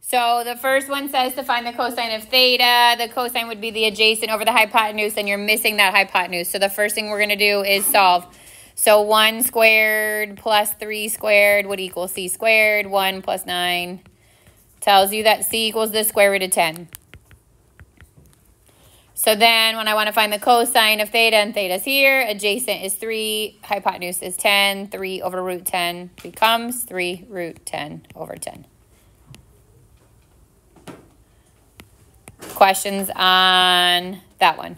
So the first one says to find the cosine of theta. The cosine would be the adjacent over the hypotenuse, and you're missing that hypotenuse. So the first thing we're going to do is solve. So 1 squared plus 3 squared would equal c squared. 1 plus 9 tells you that c equals the square root of 10. So then when I want to find the cosine of theta, and theta's here, adjacent is 3, hypotenuse is 10, 3 over root 10 becomes 3 root 10 over 10. Questions on that one?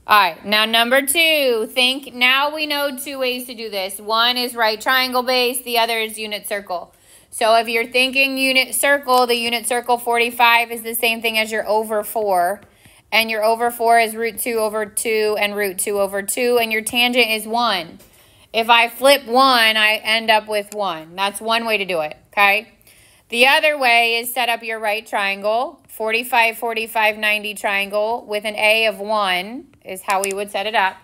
All right, now number 2, now we know 2 ways to do this. One is right triangle base, the other is unit circle. So if you're thinking unit circle, the unit circle 45 is the same thing as your over 4. And your over 4 is root 2 over 2 and root 2 over 2. And your tangent is 1. If I flip 1, I end up with 1. That's one way to do it, okay? The other way is set up your right triangle, 45, 45, 90 triangle with an A of 1 is how we would set it up.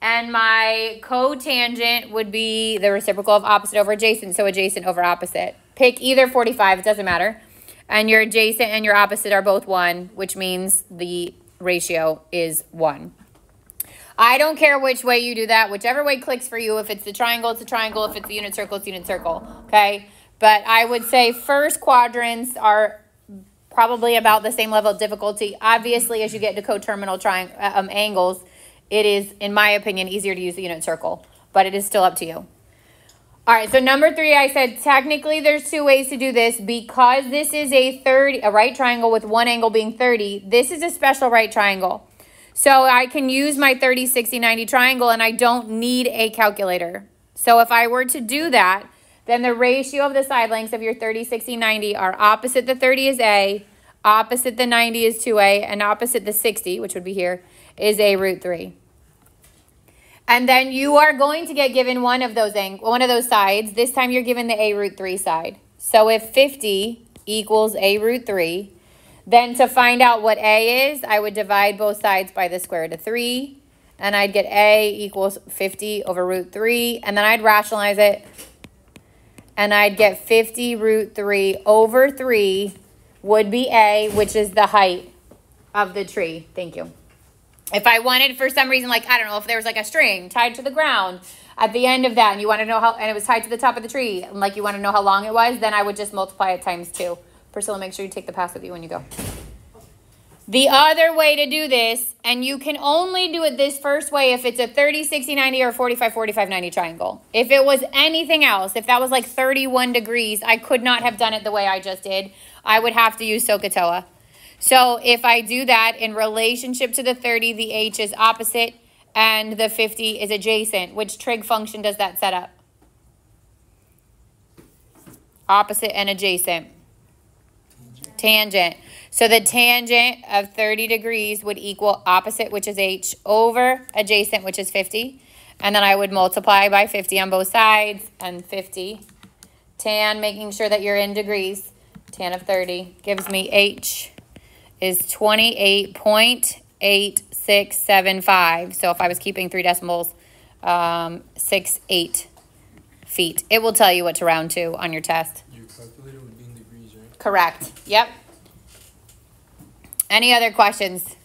And my cotangent would be the reciprocal of opposite over adjacent, so adjacent over opposite. Pick either 45, it doesn't matter. And your adjacent and your opposite are both 1, which means the ratio is 1. I don't care which way you do that, whichever way clicks for you. If it's the triangle, it's a triangle. If it's the unit circle, it's unit circle, okay? But I would say first quadrants are probably about the same level of difficulty. Obviously, as you get to coterminal angles, it is, in my opinion, easier to use the unit circle, but it is still up to you. All right, so number 3, I said technically there's 2 ways to do this because this is a right triangle with one angle being 30. This is a special right triangle. So I can use my 30, 60, 90 triangle and I don't need a calculator. So if I were to do that, then the ratio of the side lengths of your 30, 60, 90 are opposite the 30 is A, opposite the 90 is 2A, and opposite the 60, which would be here, is A root 3. And then you are going to get given one of those sides. This time you're given the A root 3 side. So if 50 equals A root 3, then to find out what A is, I would divide both sides by the square root of 3. And I'd get A equals 50 over root 3. And then I'd rationalize it. And I'd get 50 root 3 over 3 would be A, which is the height of the tree. Thank you. If I wanted, for some reason, like, I don't know, if there was like a string tied to the ground at the end of that, and you want to know how, and it was tied to the top of the tree, and like you want to know how long it was, then I would just multiply it times 2. Priscilla, make sure you take the pass with you when you go. The other way to do this, and you can only do it this first way if it's a 30, 60, 90, or 45, 45, 90 triangle. If it was anything else, if that was like 31 degrees, I could not have done it the way I just did. I would have to use SOHCAHTOA. So if I do that in relationship to the 30, the H is opposite and the 50 is adjacent. Which trig function does that set up? Opposite and adjacent. Tangent. So the tangent of 30 degrees would equal opposite, which is H, over adjacent, which is 50. And then I would multiply by 50 on both sides and 50. Tan, making sure that you're in degrees. Tan of 30 gives me H is 28.8675. So if I was keeping 3 decimals, 68 feet. It will tell you what to round to on your test. Your calculator would be in degrees, right? Correct. Yep. Any other questions?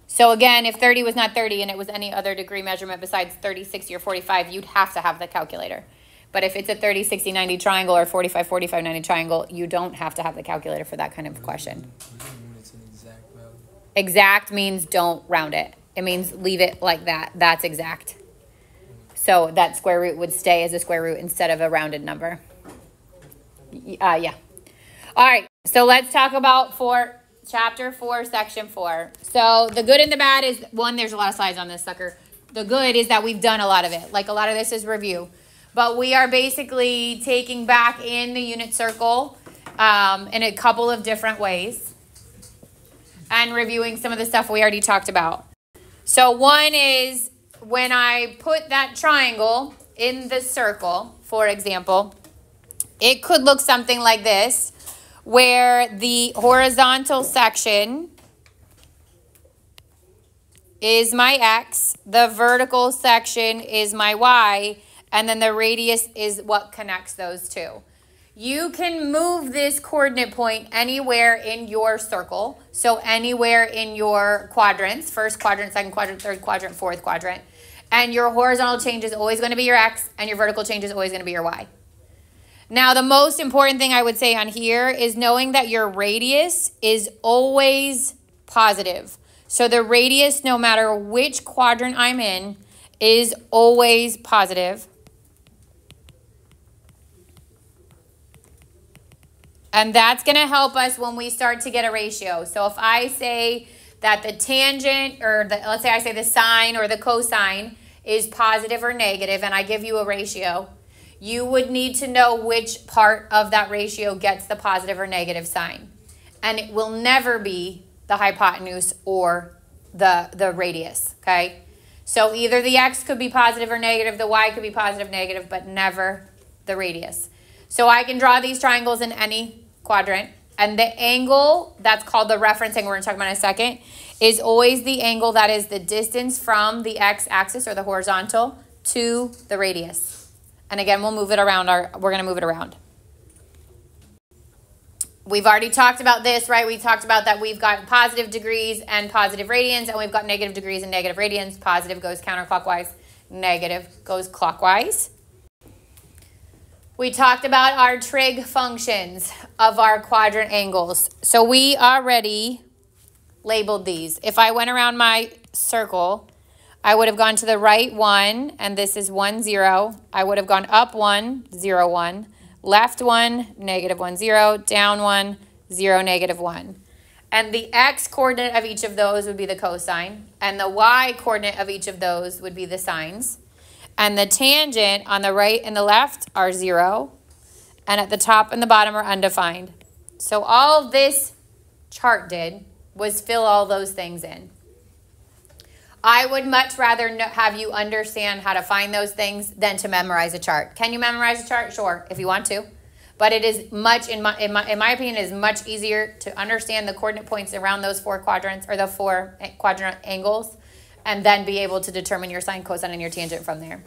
So again, if 30 was not 30 and it was any other degree measurement besides 30, 60, or 45, you'd have to have the calculator. But if it's a 30, 60, 90 triangle or 45, 45, 90 triangle, you don't have to have the calculator for that kind of question. What does it mean it's an exact value? Exact means don't round it. It means leave it like that. That's exact. So that square root would stay as a square root instead of a rounded number. Yeah. All right. So let's talk about chapter 4, section 4. So the good and the bad is, one, there's a lot of slides on this sucker. The good is that we've done a lot of it. Like a lot of this is review. But we are basically taking back in the unit circle in a couple of different ways and reviewing some of the stuff we already talked about. So one is when I put that triangle in the circle, for example, it could look something like this, where the horizontal section is my X, the vertical section is my Y, and then the radius is what connects those two. You can move this coordinate point anywhere in your circle. So anywhere in your quadrants, first quadrant, second quadrant, third quadrant, fourth quadrant. And your horizontal change is always going to be your X, and your vertical change is always going to be your Y. Now, the most important thing I would say on here is knowing that your radius is always positive. So the radius, no matter which quadrant I'm in, is always positive. And that's going to help us when we start to get a ratio. So if I say that the tangent, or let's say I say the sine or the cosine is positive or negative, and I give you a ratio, you would need to know which part of that ratio gets the positive or negative sign. And it will never be the hypotenuse or the radius, okay? So either the X could be positive or negative, the Y could be positive, negative, but never the radius. So I can draw these triangles in any quadrant, and the angle, that's called the reference angle, we're going to talk about in a second, is always the angle that is the distance from the x-axis or the horizontal to the radius. And again, we'll move it around. We're going to move it around. We've already talked about this, right? We talked about that we've got positive degrees and positive radians, and we've got negative degrees and negative radians. Positive goes counterclockwise, negative goes clockwise. We talked about our trig functions of our quadrant angles. So we already labeled these. If I went around my circle, I would have gone to the right 1, and this is 1, 0. I would have gone up 1, 0, 1. Left 1, negative 1, 0. Down 1, 0, negative 1. And the x coordinate of each of those would be the cosine. And the y coordinate of each of those would be the sines. And the tangent on the right and the left are 0. And at the top and the bottom are undefined. So all this chart did was fill all those things in. I would much rather have you understand how to find those things than to memorize a chart. Can you memorize a chart? Sure, if you want to. But it is much, in my opinion, it is much easier to understand the coordinate points around those four quadrants, or the four quadrant angles, and then be able to determine your sine, cosine, and your tangent from there.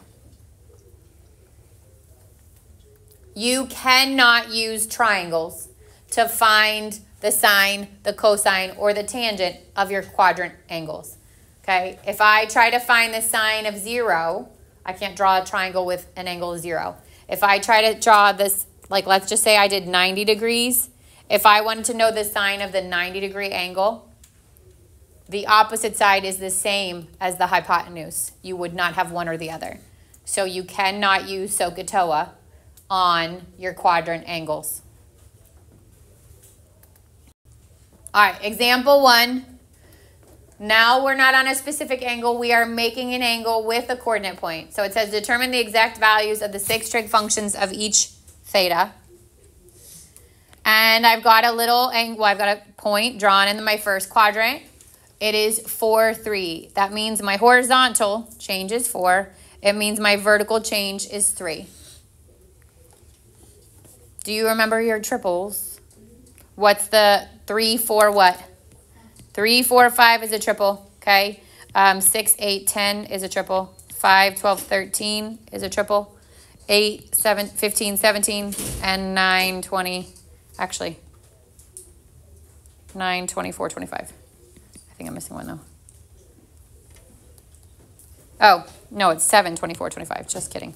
You cannot use triangles to find the sine, the cosine, or the tangent of your quadrant angles. Okay, if I try to find the sine of 0, I can't draw a triangle with an angle of 0. If I try to draw this, like let's just say I did 90 degrees. If I wanted to know the sine of the 90-degree angle, the opposite side is the same as the hypotenuse. You would not have one or the other. So you cannot use SOHCAHTOA on your quadrant angles. All right, example 1. Now we're not on a specific angle. We are making an angle with a coordinate point. So it says determine the exact values of the 6 trig functions of each theta. And I've got a little angle. I've got a point drawn in my first quadrant. It is 4, 3. That means my horizontal change is 4. It means my vertical change is 3. Do you remember your triples? What's the 3, 4, what? 3, 4, 5 is a triple, okay? 6, 8, 10 is a triple. 5, 12, 13 is a triple. 8, 7, 15, 17, and 9, 20. Actually, 9, 24, 25. I think I'm missing one, though. Oh, no, it's 7, 24, 25. Just kidding.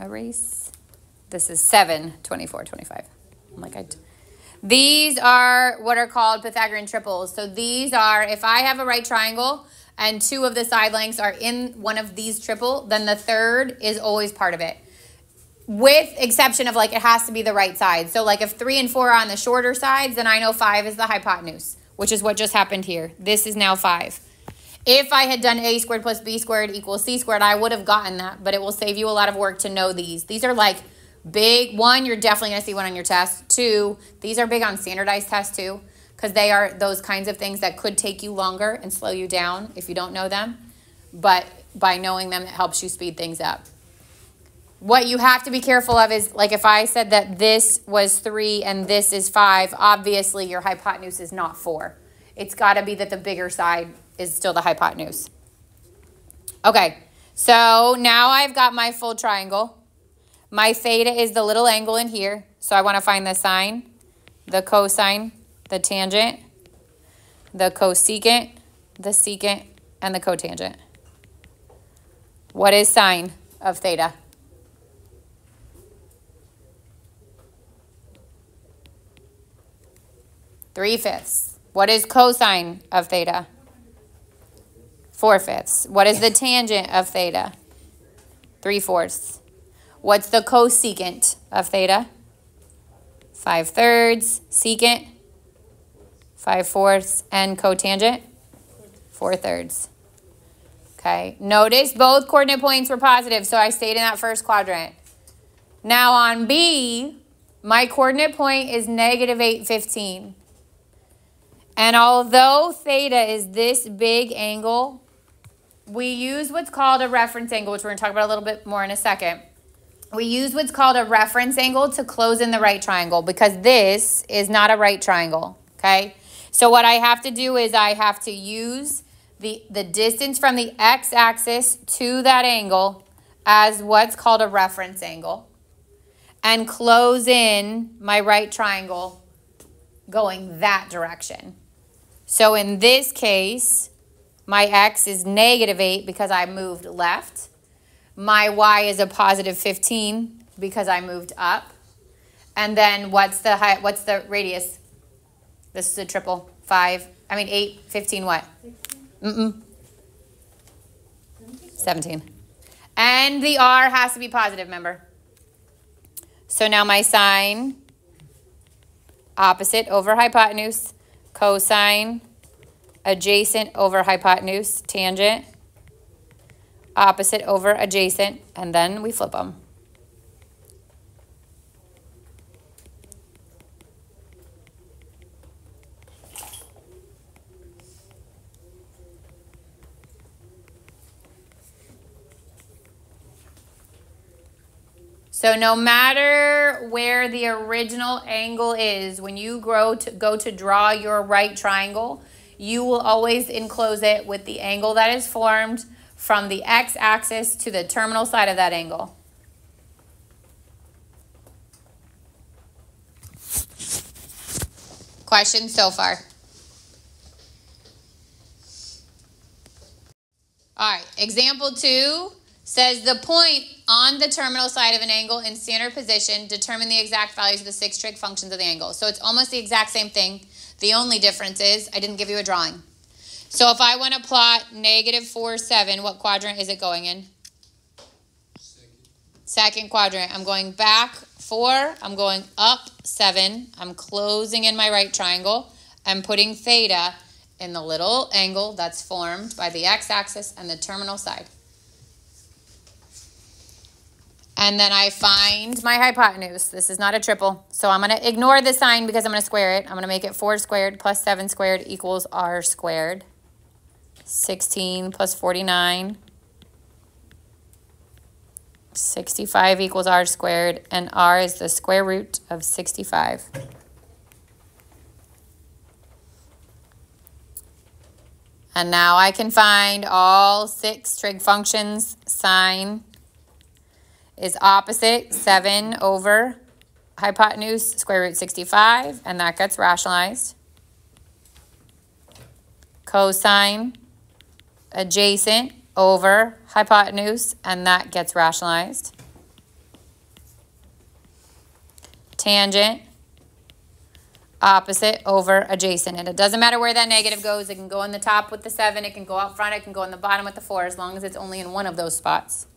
Erase. This is 7, 24, 25. I'm like, these are what are called Pythagorean triples. So these are, if I have a right triangle and 2 of the side lengths are in one of these triple, then the third is always part of it. With exception of, like, it has to be the right side. So like if 3 and 4 are on the shorter sides, then I know 5 is the hypotenuse, which is what just happened here. This is now 5. If I had done a squared plus b squared equals c squared, I would have gotten that, but it will save you a lot of work to know these. These are like big. 1, you're definitely going to see one on your test. 2, these are big on standardized tests too, because they are those kinds of things that could take you longer and slow you down if you don't know them. But by knowing them, it helps you speed things up. What you have to be careful of is, like if I said that this was 3 and this is 5, obviously your hypotenuse is not 4. It's got to be that the bigger side is still the hypotenuse. Okay, so now I've got my full triangle. My theta is the little angle in here. So I want to find the sine, the cosine, the tangent, the cosecant, the secant, and the cotangent. What is sine of theta? Three-fifths. What is cosine of theta? 4/5. What is the tangent of theta? 3/4. What's the cosecant of theta? 5/3. Secant? 5/4. And cotangent? 4/3. Okay. Notice both coordinate points were positive, so I stayed in that first quadrant. Now on B, my coordinate point is -8, 15. And although theta is this big angle, we use what's called a reference angle, which we're going to talk about a little bit more in a second. We use what's called a reference angle to close in the right triangle because this is not a right triangle, okay? So what I have to do is I have to use the distance from the x-axis to that angle as what's called a reference angle and close in my right triangle going that direction. So in this case, my x is -8 because I moved left. My y is a +15 because I moved up. And then what's the radius? This is a triple. 8, 15 what? 17. And the r has to be positive, remember? So now my sine, opposite over hypotenuse, cosine, adjacent over hypotenuse, tangent, opposite over adjacent, and then we flip them. So no matter where the original angle is, when you go to draw your right triangle, you will always enclose it with the angle that is formed from the x-axis to the terminal side of that angle. Questions so far? All right, example 2 says the point on the terminal side of an angle in standard position, determine the exact values of the 6 trig functions of the angle. So it's almost the exact same thing. The only difference is I didn't give you a drawing. So if I want to plot -4, 7, what quadrant is it going in? Second quadrant. I'm going back 4. I'm going up 7. I'm closing in my right triangle. I'm putting theta in the little angle that's formed by the x-axis and the terminal side. And then I find my hypotenuse. This is not a triple. So I'm going to ignore the sign because I'm going to square it. I'm going to make it 4 squared plus 7 squared equals r squared. 16 plus 49. 65 equals r squared. And r is the square root of 65. And now I can find all 6 trig functions. Sine is opposite 7 over hypotenuse square root 65, and that gets rationalized. Cosine adjacent over hypotenuse, and that gets rationalized. Tangent opposite over adjacent, and it doesn't matter where that negative goes. It can go in the top with the 7, it can go out front, it can go in the bottom with the 4, as long as it's only in one of those spots.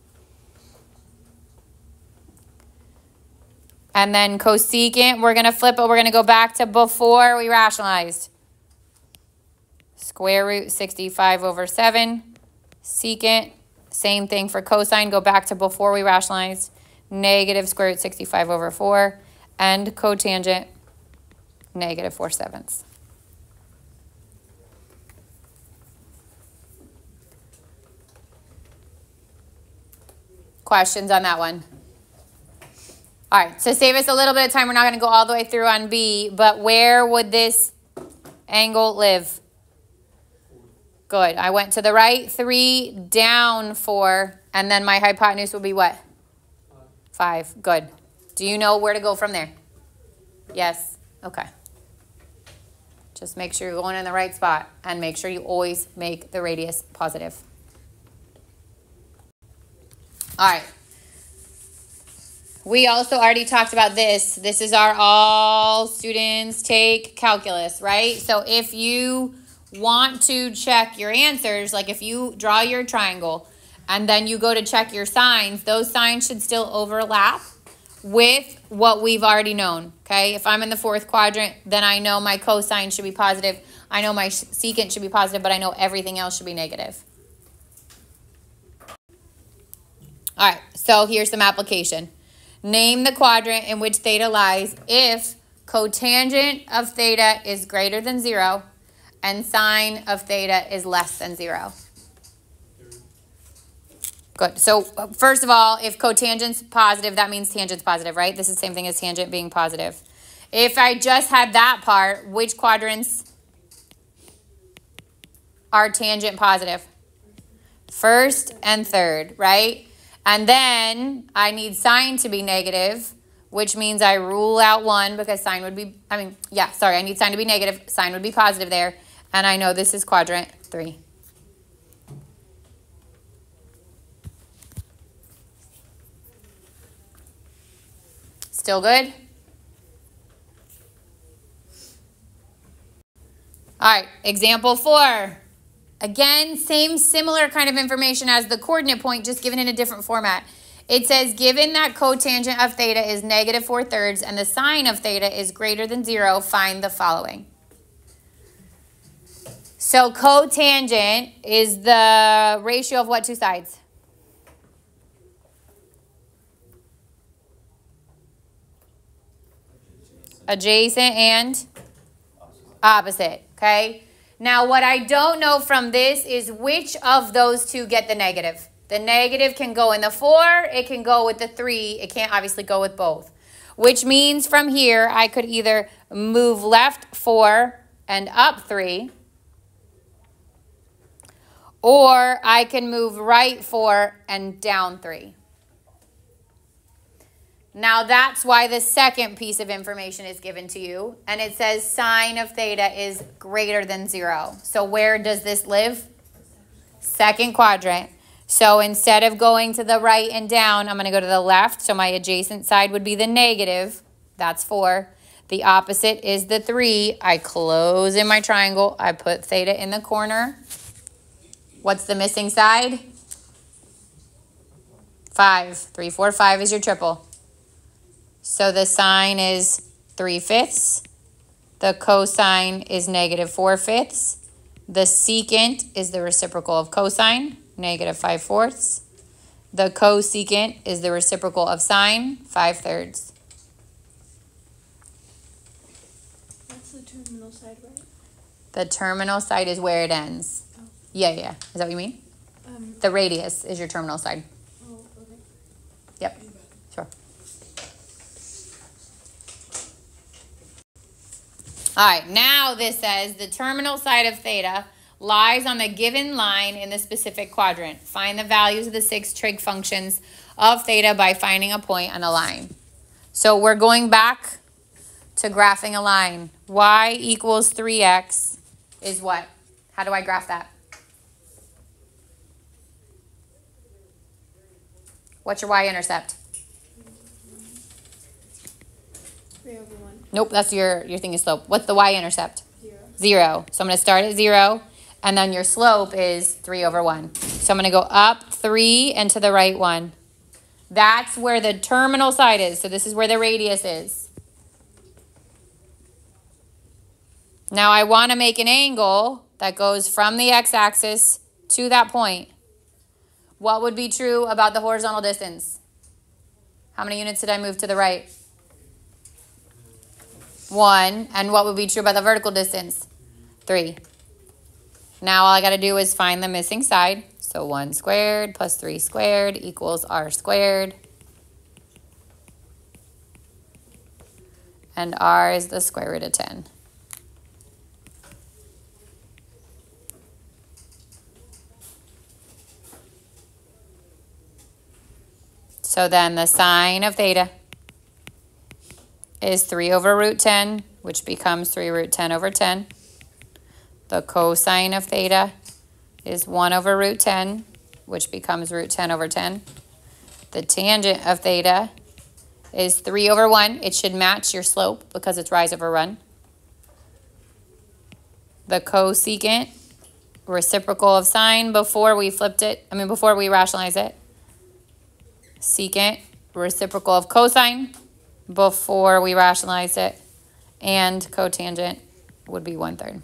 And then cosecant, we're going to flip it. We're going to go back to before we rationalized. Square root 65 over 7. Secant, same thing for cosine. Go back to before we rationalized. Negative square root 65 over 4. And cotangent, -4/7. Questions on that one? All right, so save us a little bit of time. We're not going to go all the way through on B, but where would this angle live? Good. I went to the right, 3, down 4, and then my hypotenuse will be what? 5. Good. Do you know where to go from there? Yes. Okay. Just make sure you're going in the right spot, and make sure you always make the radius positive. All right. We also already talked about this. This is our all students take calculus, right? So if you want to check your answers, like if you draw your triangle and then you go to check your signs, those signs should still overlap with what we've already known, okay? If I'm in the 4th quadrant, then I know my cosine should be positive. I know my secant should be positive, but I know everything else should be negative. All right, so here's some application. Name the quadrant in which theta lies if cotangent of theta is greater than 0 and sine of theta is less than 0. Good. So first of all, if cotangent's positive, that means tangent's positive, right? This is the same thing as tangent being positive. If I just had that part, which quadrants are tangent positive? 1st and 3rd, right? And then I need sine to be negative, which means I rule out 1 because sine would be, I need sine to be negative. Sine would be positive there. And I know this is quadrant 3. Still good? All right, example 4. Again, similar kind of information as the coordinate point, just given in a different format. It says, given that cotangent of theta is negative 4/3 and the sine of theta is greater than 0, find the following. So cotangent is the ratio of what two sides? Adjacent and opposite, okay? Now, what I don't know from this is which of those two get the negative. The negative can go in the 4, it can go with the 3, it can't obviously go with both. Which means from here, I could either move left 4 and up 3, or I can move right 4 and down 3. Now that's why the second piece of information is given to you. And it says sine of theta is greater than 0. So where does this live? 2nd quadrant. So instead of going to the right and down, I'm going to go to the left. So my adjacent side would be the negative. That's 4. The opposite is the 3. I close in my triangle. I put theta in the corner. What's the missing side? 5. 3, 4, 5 is your triple. So the sine is 3/5. The cosine is negative 4/5. The secant is the reciprocal of cosine, negative 5/4. The cosecant is the reciprocal of sine, 5/3. That's the terminal side, right? The terminal side is where it ends. Oh. Yeah. Is that what you mean? The radius is your terminal side. Oh, okay. Yep, sure. All right, now this says the terminal side of theta lies on the given line in the specific quadrant. Find the values of the 6 trig functions of theta by finding a point on the line. So we're going back to graphing a line. Y equals 3x is what? How do I graph that? What's your y-intercept? 3/1. Nope, that's your thing is slope. What's the y-intercept? 0. 0. So I'm going to start at 0, and then your slope is 3/1. So I'm going to go up 3 and to the right 1. That's where the terminal side is. So this is where the radius is. Now I want to make an angle that goes from the x-axis to that point. What would be true about the horizontal distance? How many units did I move to the right? 1. And what would be true about the vertical distance? 3. Now all I got to do is find the missing side. So 1 squared plus 3 squared equals r squared. And r is the square root of 10. So then the sine of theta is 3 over root 10, which becomes 3 root 10 over 10. The cosine of theta is 1 over root 10, which becomes root 10 over 10. The tangent of theta is 3 over 1. It should match your slope because it's rise over run. The cosecant, reciprocal of sine before we before we rationalize it. Secant, reciprocal of cosine before we rationalize it. And cotangent would be 1/3.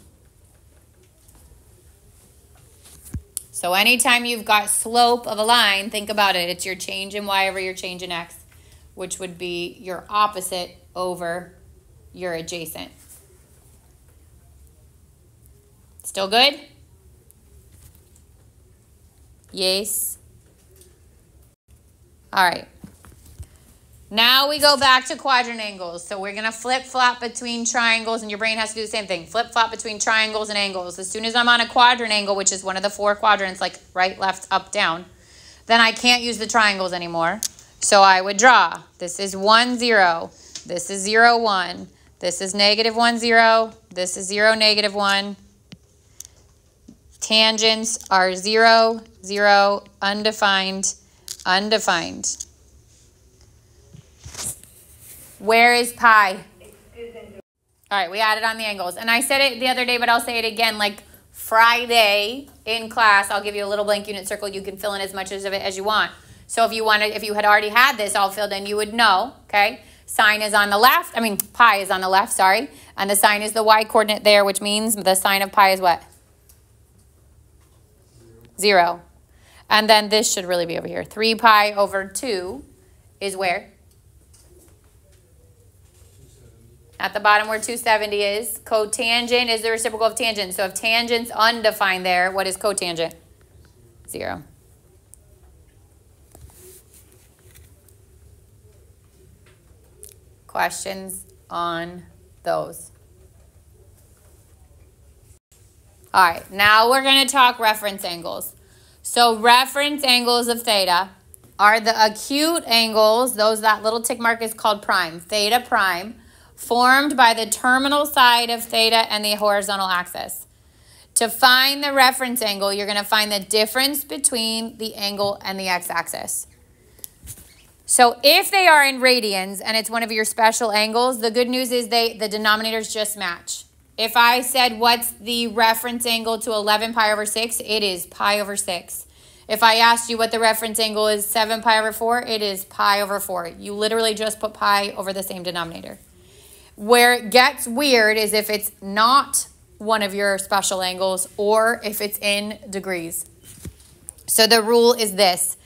So anytime you've got slope of a line, think about it. It's your change in y over your change in x, which would be your opposite over your adjacent. Still good? Yes. All right. Now we go back to quadrant angles. So we're going to flip-flop between triangles, and your brain has to do the same thing. Flip-flop between triangles and angles. As soon as I'm on a quadrant angle, which is one of the 4 quadrants, like right, left, up, down, then I can't use the triangles anymore. So I would draw. This is 1, 0. This is 0, 1. This is -1, 0. This is 0, -1. Tangents are 0, 0, undefined, undefined. Where is pi? All right, we added on the angles. And I said it the other day, but I'll say it again. Like Friday in class, I'll give you a little blank unit circle. You can fill in as much of it as you want. So if you had already had this all filled in, you would know, okay? Sine is on the left. Pi is on the left, sorry. And the sine is the y coordinate there, which means the sine of pi is what? 0. And then this should really be over here. 3 pi over 2 is where? At the bottom where 270 is. Cotangent is the reciprocal of tangent. So if tangent's undefined there, what is cotangent? 0. Questions on those? All right, now we're going to talk reference angles. So reference angles of theta are the acute angles, that little tick mark is called prime, theta prime, formed by the terminal side of theta and the horizontal axis. To find the reference angle, you're going to find the difference between the angle and the x-axis. So if they are in radians and it's one of your special angles, the good news is the denominators just match. If I said what's the reference angle to 11 pi over 6, it is pi over 6. If I asked you what the reference angle is 7 pi over 4, it is pi over 4. You literally just put pi over the same denominator. Where it gets weird is if it's not one of your special angles or if it's in degrees. So the rule is this.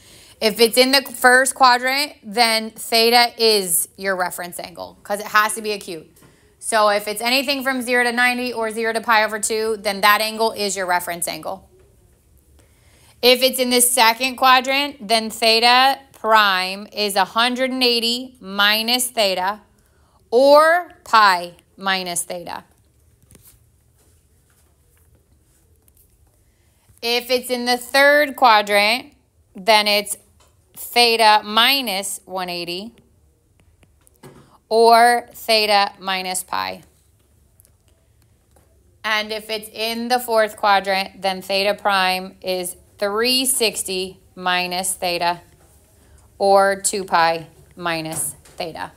If it's in the first quadrant, then theta is your reference angle because it has to be acute. So if it's anything from 0 to 90 or 0 to pi over 2, then that angle is your reference angle. If it's in the second quadrant, then theta prime is 180 minus theta or pi minus theta. If it's in the third quadrant, then it's theta minus 180 or theta minus pi. And if it's in the fourth quadrant, then theta prime is 360 minus theta or 2 pi minus theta.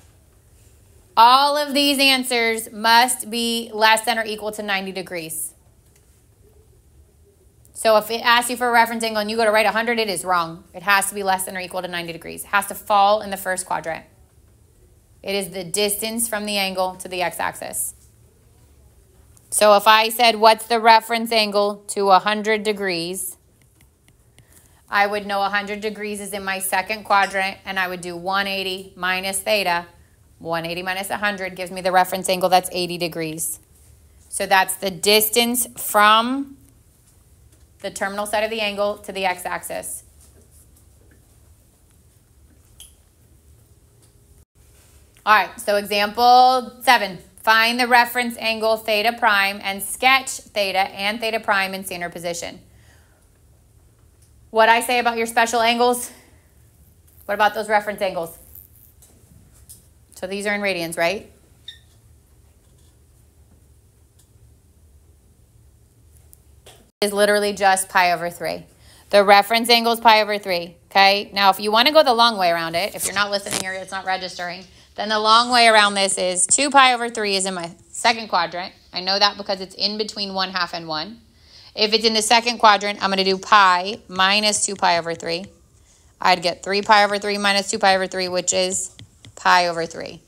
All of these answers must be less than or equal to 90 degrees. So if it asks you for a reference angle and you go to write 100, it is wrong. It has to be less than or equal to 90 degrees. It has to fall in the first quadrant. It is the distance from the angle to the x-axis. So if I said, what's the reference angle to 100 degrees? I would know 100 degrees is in my second quadrant, and I would do 180 minus theta. 180 minus 100 gives me the reference angle. That's 80 degrees. So that's the distance from the terminal side of the angle to the x-axis. All right, so example 7. Find the reference angle theta prime and sketch theta and theta prime in standard position. What I say about your special angles? What about those reference angles? So these are in radians, right? Is literally just pi over 3. The reference angle is pi over 3, okay? Now, if you want to go the long way around it, if you're not listening or it's not registering, then the long way around this is 2 pi over 3 is in my second quadrant. I know that because it's in between 1/2 and 1. If it's in the second quadrant, I'm going to do pi minus 2 pi over 3. I'd get 3 pi over 3 minus 2 pi over 3, which is pi over 3.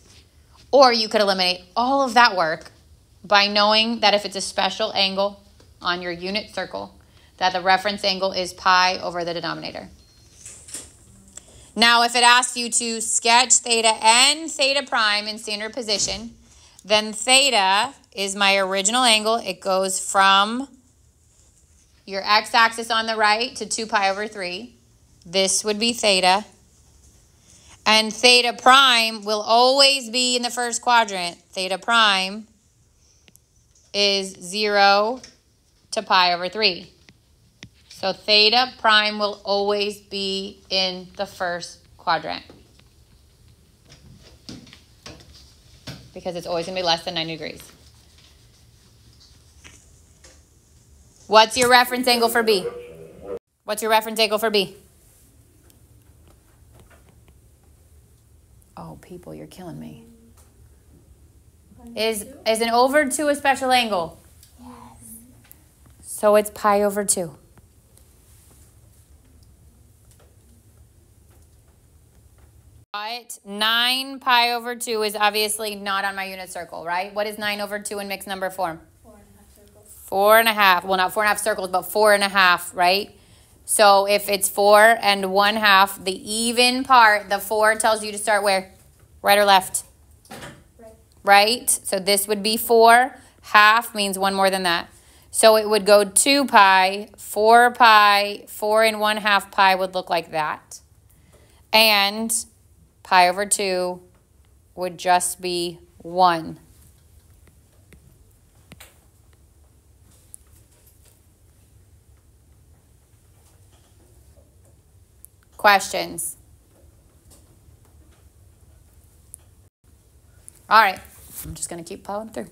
Or you could eliminate all of that work by knowing that if it's a special angle on your unit circle, that the reference angle is pi over the denominator. Now, if it asks you to sketch theta and theta prime in standard position, then theta is my original angle. It goes from your x-axis on the right to 2 pi over 3. This would be theta. And theta prime will always be in the first quadrant. Theta prime is 0 to pi over 3. So theta prime will always be in the first quadrant because it's always going to be less than 90 degrees. What's your reference angle for B? What's your reference angle for B? Oh, people, you're killing me. Is an over 2 a special angle? Yes. So it's pi over 2. But 9 pi over 2 is obviously not on my unit circle, right? What is 9 over 2 in mixed number form? 4.5 circles. 4.5. Well, not 4.5 circles, but 4.5, right? So if it's 4 and 1/2, the even part, the 4 tells you to start where? Right or left? Right. Right? So this would be 4. Half means one more than that. So it would go 2 pi, 4 pi, 4 and 1/2 pi would look like that. And pi over 2 would just be 1. Questions? All right, I'm just going to keep plowing through.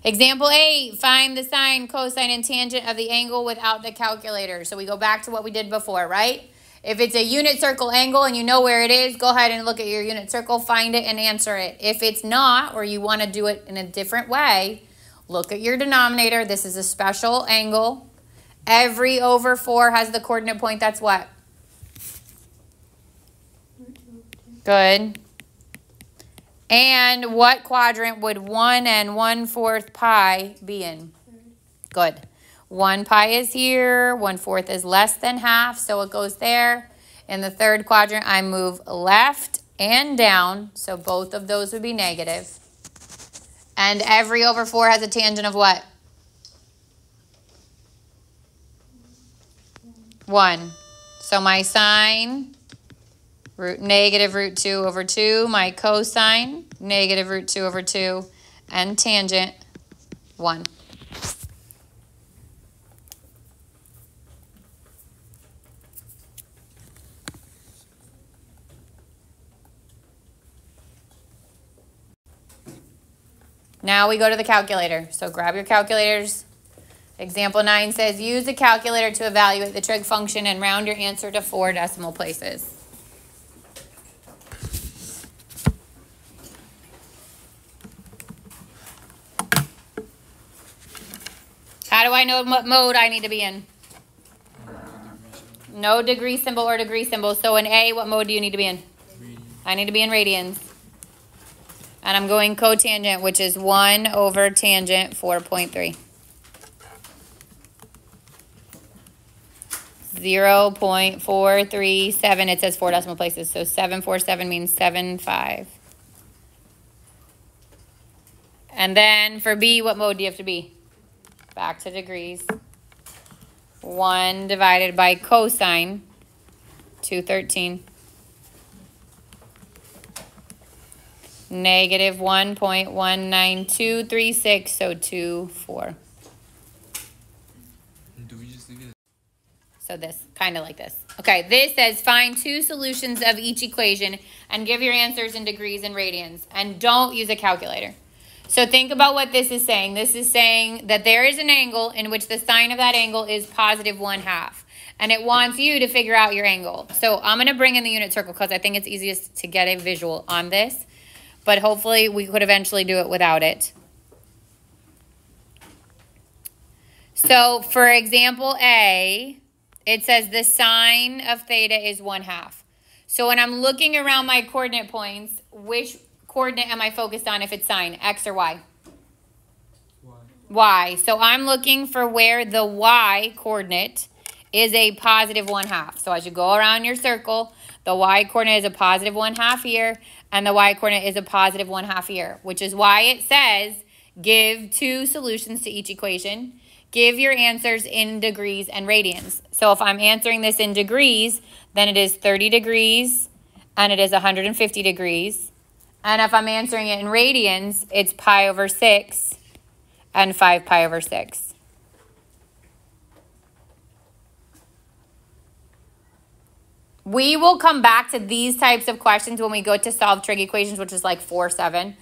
Example 8, find the sine, cosine, and tangent of the angle without the calculator. So we go back to what we did before, right? If it's a unit circle angle and you know where it is, go ahead and look at your unit circle, find it, and answer it. If it's not, or you want to do it in a different way, look at your denominator. This is a special angle. Every over 4 has the coordinate point. That's what? Good. And what quadrant would 1 and 1/4 pi be in? Good. 1 pi is here. 1/4 is less than half, so it goes there. In the third quadrant, I move left and down, so both of those would be negative. And every over 4 has a tangent of what? 1. So my sine, negative root 2 over 2. My cosine, negative root 2 over 2. And tangent, 1. Now we go to the calculator. So grab your calculators. Example 9 says, use a calculator to evaluate the trig function and round your answer to 4 decimal places. How do I know what mode I need to be in? No degree symbol or degree symbol. So in A, what mode do you need to be in? I need to be in radians. And I'm going cotangent, which is 1 over tangent 4.3. 0.437. It says 4 decimal places. So 747 means 7.5. And then for B, what mode do you have to be? Back to degrees. 1 divided by cosine, 213. Negative 1.19236, so 2.4. Do we just leave it? So this, kind of like this. Okay, this says find two solutions of each equation and give your answers in degrees and radians. And don't use a calculator. So think about what this is saying. This is saying that there is an angle in which the sine of that angle is positive 1/2. And it wants you to figure out your angle. So I'm going to bring in the unit circle because I think it's easiest to get a visual on this. But hopefully we could eventually do it without it. So for example A, it says the sine of theta is 1/2. So when I'm looking around my coordinate points, which coordinate am I focused on if it's sine, X or Y? Y. So I'm looking for where the Y coordinate is a positive 1/2. So as you go around your circle, the Y coordinate is a positive 1/2 here, and the Y coordinate is a positive 1/2 here, which is why it says give two solutions to each equation. Give your answers in degrees and radians. So if I'm answering this in degrees, then it is 30 degrees and it is 150 degrees. And if I'm answering it in radians, it's pi over 6 and 5 pi over 6. We will come back to these types of questions when we go to solve trig equations, which is like 4, 7.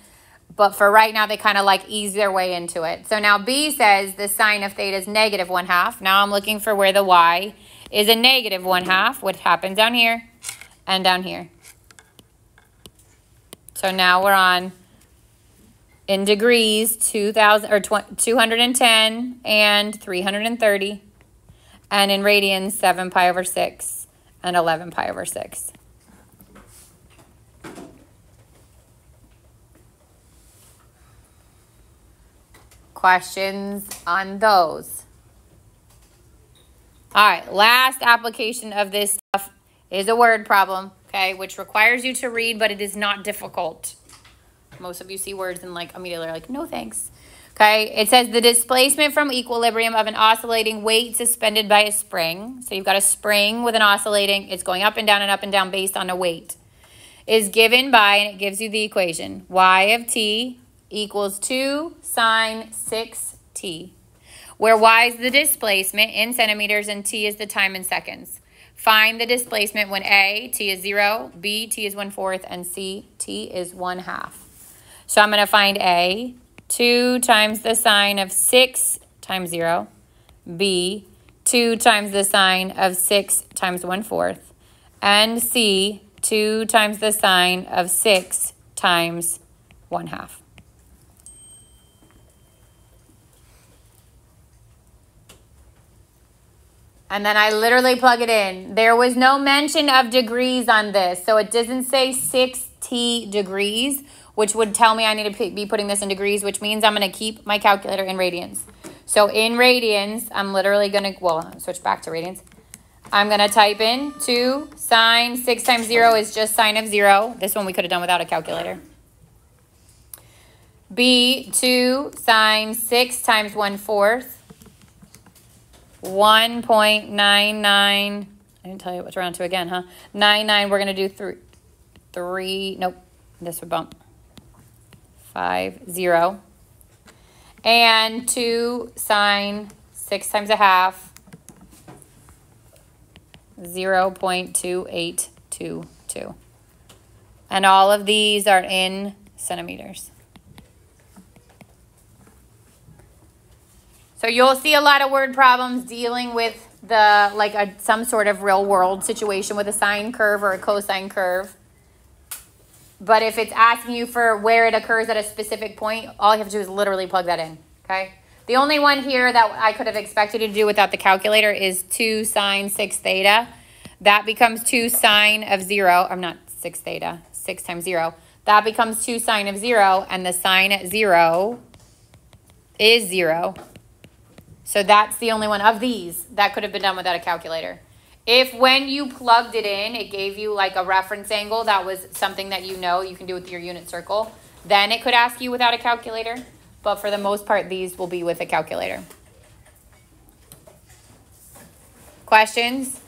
But for right now, they kind of like ease their way into it. So now B says the sine of theta is negative 1/2. Now I'm looking for where the Y is a negative 1/2, which happens down here and down here. So now we're on in degrees 210 and 330, and in radians 7 pi over 6 and 11 pi over 6. Questions on those? All right, last application of this stuff is a word problem, okay, which requires you to read, but it is not difficult. Most of you see words and like immediately are like, no thanks. Okay, it says the displacement from equilibrium of an oscillating weight suspended by a spring. So you've got a spring with an oscillating, it's going up and down based on a weight, is given by, and it gives you the equation, y of t equals 2 sine 6t, where y is the displacement in centimeters and t is the time in seconds. Find the displacement when A, t is 0, B, t is 1/4, and C, t is 1/2. So I'm going to find A, 2 times the sine of 6 times 0, B, 2 times the sine of 6 times 1/4, and C, 2 times the sine of 6 times 1/2. And then I literally plug it in. There was no mention of degrees on this. So it doesn't say 6t degrees, which would tell me I need to be putting this in degrees, which means I'm going to keep my calculator in radians. So in radians, I'm literally going to, well, switch back to radians. I'm going to type in 2 sine 6 times 0 is just sine of 0. This one we could have done without a calculator. B, 2 sine 6 times 1/4. 1.99, I didn't tell you what to round to again, huh? 99, we're going to do 3, nope, this would bump. 5, 0. And 2 sine 6 times 1/2, 0.2822. And all of these are in centimeters. So you'll see a lot of word problems dealing with the some sort of real world situation with a sine curve or a cosine curve. But if it's asking you for where it occurs at a specific point, all you have to do is literally plug that in, okay? The only one here that I could have expected you to do without the calculator is 2 sine 6 theta. That becomes 2 sine of 0. I'm not 6 theta, 6 times 0. That becomes 2 sine of 0, and the sine at 0 is 0. So that's the only one of these that could have been done without a calculator. If when you plugged it in, it gave you like a reference angle, that was something that you can do with your unit circle, then it could ask you without a calculator. But for the most part, these will be with a calculator. Questions?